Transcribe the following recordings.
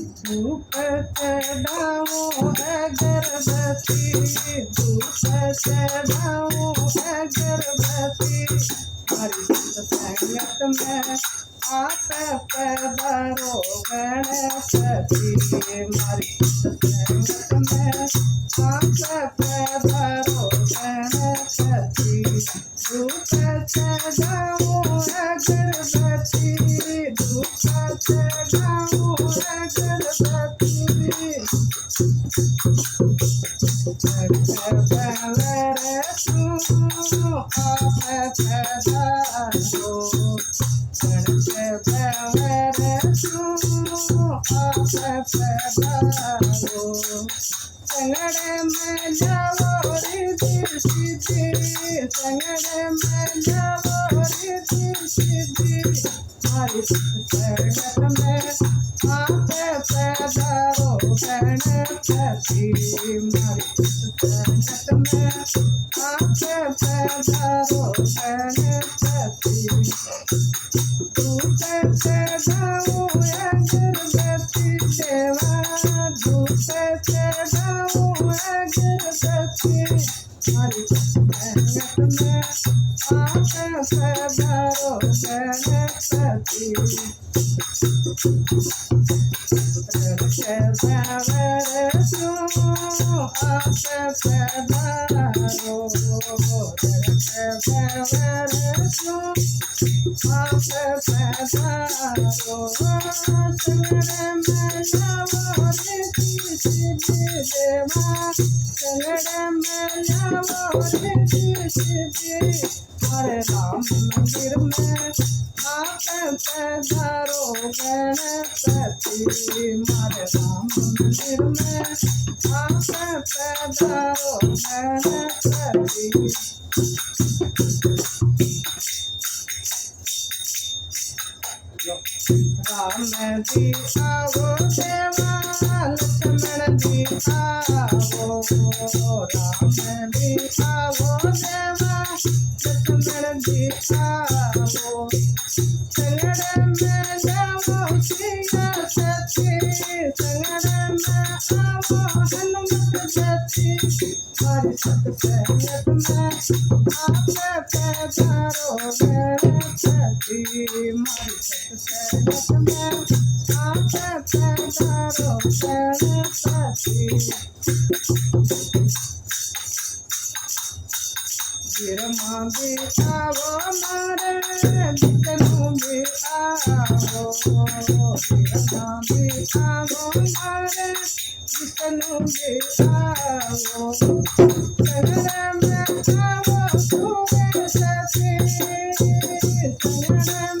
धूप चढ़ाऊं अगरबत्ती, धूप चढ़ाऊं अगरबत्ती, हरि संगत में आप पधारो गणपति, हरि संगत में आप पधारो गणपति, धूप चढ़ाऊं अगरबत्ती, धूप चढ़ाऊं अगरबत्ती, संगड़े में जाओ रिद्धि सिद्धि, संगड़े में जाओ रिद्धि सिद्धि, हरि संगत में आप पधारो गणपति, हरि संगत में आप पधारो गणपति, धूप चढ़ाऊं अगरबत्ती देवा, धूप चढ़ाऊं अगरबत्ती, हरि संगत में आप पधारो गणपति, हरे राम मंदिर में आप पधारो गणपति, हरे राम मंदिर में आप पधारो गणपति, राम जी आओ देवा, लक्ष्मण जी आओ, राम जी आओ देवा, लक्ष्मण जी आओ, संगड़ में जाओ सिया सती, संगड़ में आओ हनुमत सती, हरि सत्संगत में आप पधारो गणपति, हरि सत्संगत में आप पधारो गणपति, गिरमा भी आओ मारे विष्णु भी आओ, गिरमा भी आओ मारे विष्णु भी आओ, संगड़ में आओ सूर्य सती, संगड़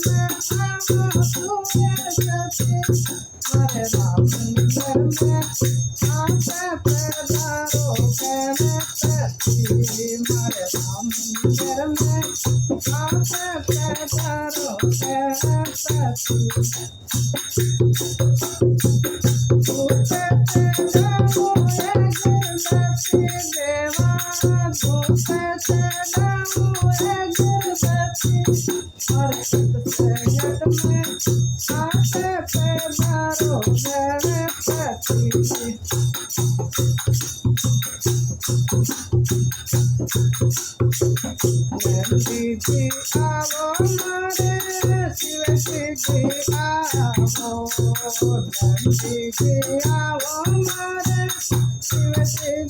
में आओ सूर्य सती, हरे राम मंदिर में आप पधारो गणपति, हरे राम मंदिर में आप पधारो गणपति, धूप चढ़ाऊं अगरबत्ती देवा, धूप चढ़ाऊं अगरबत्ती, हरि संगत में आप पधारो गणपति, नंदी जी आओ मारे शिव जी आओ, नंदी जी आओ मारे शिव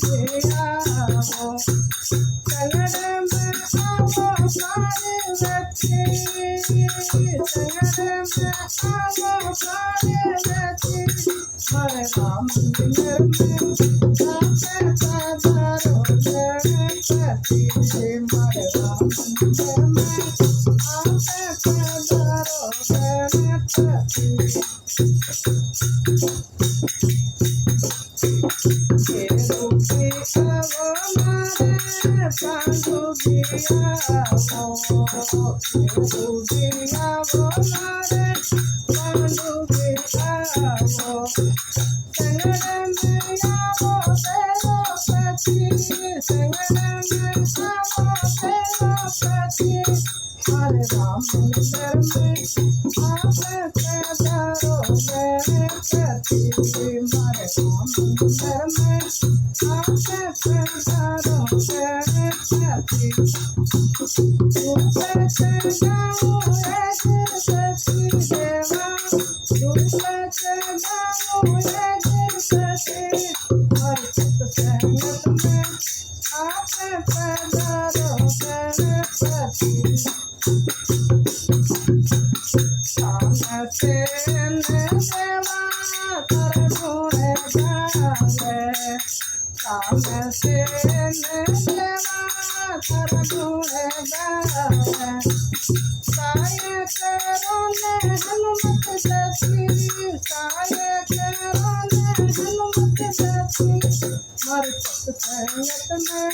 जी आओ, संगड़ में आओ पार्वती, संगड़ में आओ पार्वती, हरे राम मंदिर में आप पधारो गणपति, हरे राम मंदिर में आप पधारो गणपति, केरूबी आओ मारे पांडुबी आओ, केरूबी आओ मारे पांडुबी आओ, संगड़ में आओ बेरोपति, संगड़ में आओ बेरोपति, हरे राम मंदिर में आप पधारो गणपति, तामसेन देवा कर गुण गावे तामसेन देवा कर गुण गावे काय करोने हनुमत जैसी काय करोने हनुमत जैसी मर सत्संगत में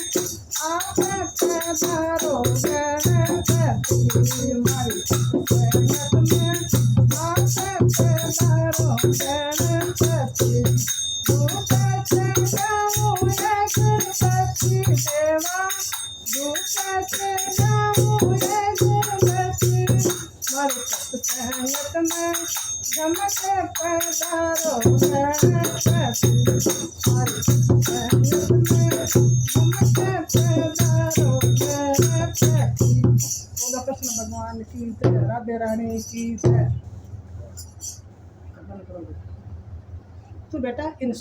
आपे पैदारो गणपति मर सत्संगत में आपे पैदारो गणपति दूत से जाऊँ है गुरुपति देवा दूत से जाऊँ है गुरुपति मर सत्संगत में गमके पैदारो गणपति मर सत्संगत में गमके पैदारो गणपति। बोलो कृष्ण भगवान की जय राधे रानी की जय। तू बेटा इन